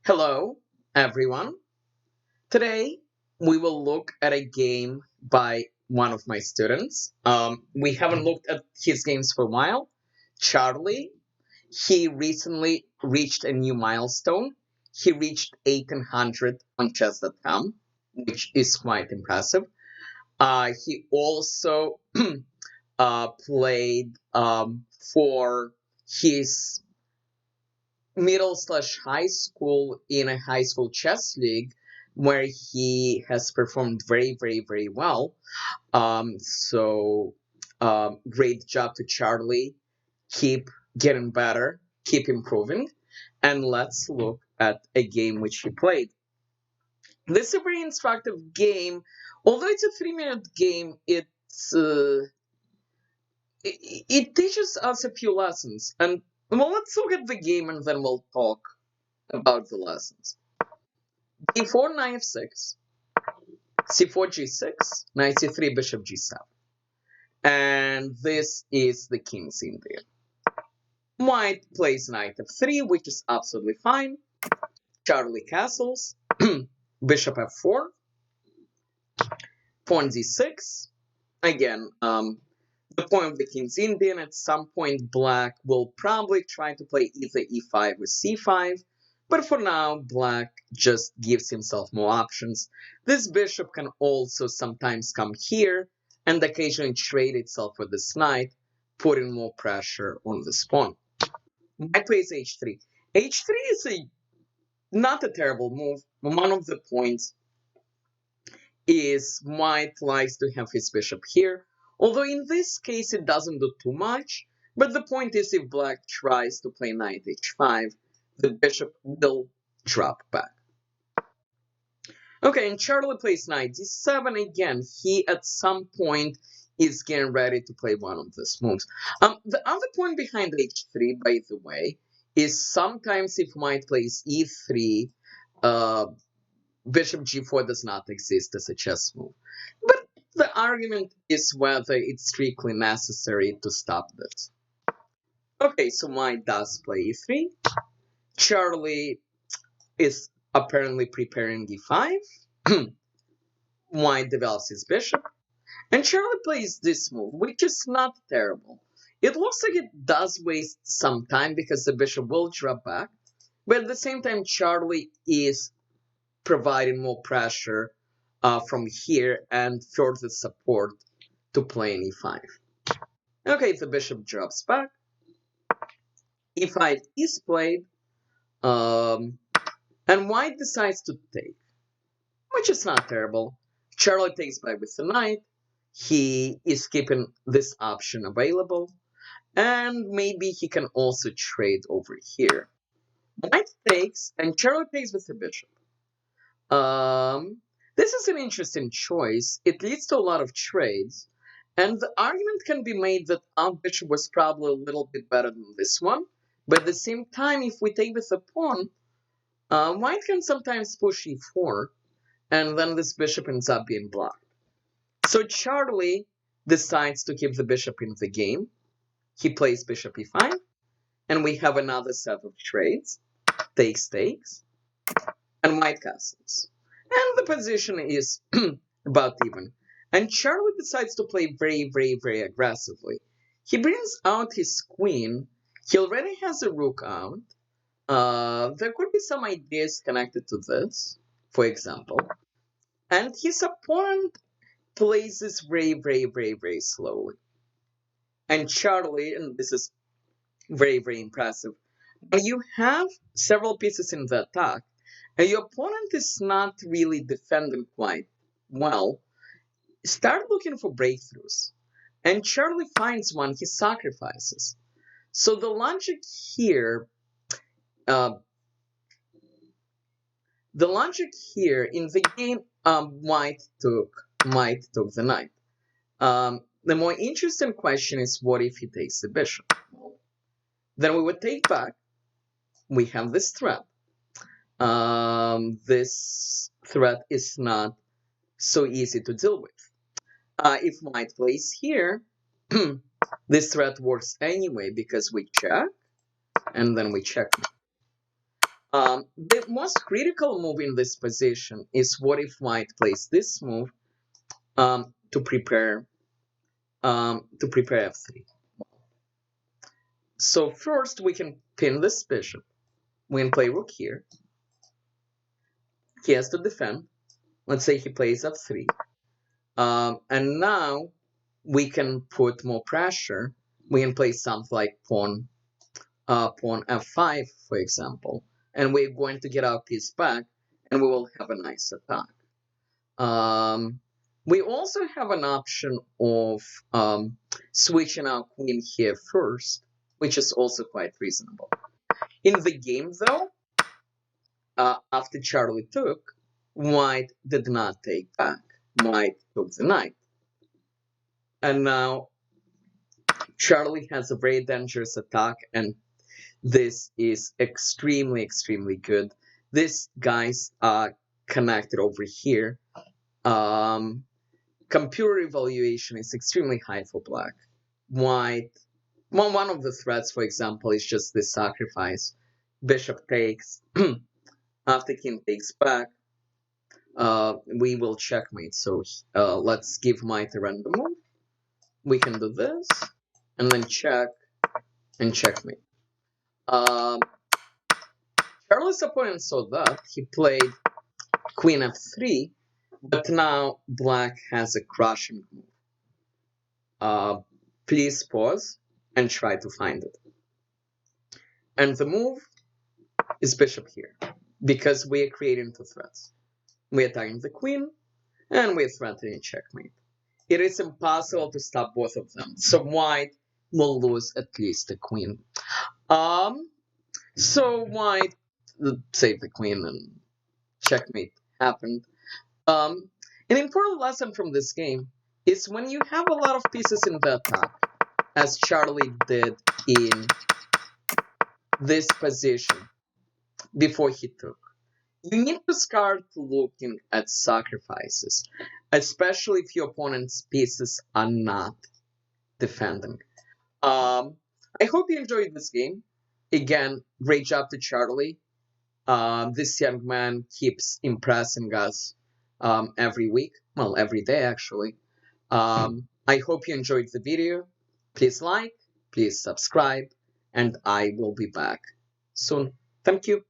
Hello, everyone. Today, we will look at a game by one of my students. We haven't looked at his games for a while. Charlie, he recently reached a new milestone. He reached 1800 on chess.com, which is quite impressive. He also played for his middle/high school in a high school chess league where he has performed very, very, very well. Great job to Charlie. Keep getting better, keep improving. And let's look at a game which he played. This is a very instructive game. Although it's a 3-minute game, it teaches us a few lessons. And well, let's look at the game and then we'll talk about the lessons. D4, knight f6, c4, g6, knight c3, bishop g7. And this is the king's Indian. White plays knight f3, which is absolutely fine. Charlie castles, bishop f4, pawn d6. Again, the point of the king's Indian, at some point black will probably try to play either e5 or c5, but for now black just gives himself more options. This bishop can also sometimes come here and occasionally trade itself with this knight, putting more pressure on this pawn. White plays h3. h3 is not a terrible move. One of the points is white likes to have his bishop here, although in this case it doesn't do too much. But the point is, if black tries to play knight h5, the bishop will drop back. Okay, and Charlie plays knight d7. Again, he at some point is getting ready to play one of these moves. The other point behind h3, by the way, is sometimes if white plays e3, bishop g4 does not exist as a chess move. But the argument is whether it's strictly necessary to stop this. Okay, so white does play e3. Charlie is apparently preparing e5. White develops his bishop. And Charlie plays this move, which is not terrible. It looks like it does waste some time because the bishop will drop back. But at the same time, Charlie is providing more pressure from here and further support to play an e5. Okay, the bishop drops back. e5 is played. And white decides to take, which is not terrible. Charlie takes back with the knight. He is keeping this option available. And maybe he can also trade over here. White takes, and Charlie takes with the bishop. This is an interesting choice. It leads to a lot of trades. And the argument can be made that our bishop was probably a little bit better than this one. But at the same time, if we take with the pawn, white can sometimes push e4, and then this bishop ends up being blocked. So Charlie decides to keep the bishop in the game. He plays bishop e5, and we have another set of trades. Takes, takes, and white castles. And the position is about even. And Charlie decides to play very, very, very aggressively. He brings out his queen. He already has a rook out. There could be some ideas connected to this, for example. And his opponent plays this very, very, very, very slowly. And Charlie, and this is very, very impressive, when you have several pieces in the attack, and your opponent is not really defending quite well, start looking for breakthroughs. And Charlie finds one, he sacrifices. So the logic here, in the game, white took the knight. The more interesting question is, what if he takes the bishop? Then we would take back. We have this threat. This threat is not so easy to deal with. If white plays here, this threat works anyway because we check, and then we check. The most critical move in this position is what if white plays this move to prepare f3. So first we can pin this bishop. We can play rook here. He has to defend. Let's say he plays f3. And now we can put more pressure. We can play something like pawn f5, for example. And we're going to get our piece back, and we will have a nice attack. We also have an option of switching our queen here first, which is also quite reasonable. In the game, though, after Charlie took, white did not take back. White took the knight. And now Charlie has a very dangerous attack, and this is extremely, extremely good. These guys are connected over here. Computer evaluation is extremely high for black. White, well, one of the threats, for example, is just this sacrifice. Bishop takes. After king takes back, we will checkmate. So let's give white a random move. We can do this, and then check, and checkmate. Charlie's opponent saw that. He played queen f3, but now black has a crushing move. Please pause and try to find it. And the move is bishop here, because we are creating two threats. We are attacking the queen, and we are threatening checkmate. It is impossible to stop both of them, so white will lose at least the queen. So white saved the queen, and checkmate happened. An important lesson from this game is when you have a lot of pieces in the attack, as Charlie did in this position before he took, you need to start looking at sacrifices, especially if your opponent's pieces are not defending. I hope you enjoyed this game. Again, great job to Charlie. This young man keeps impressing us every week. Well, every day, actually. I hope you enjoyed the video. Please like, please subscribe, and I will be back soon. Thank you.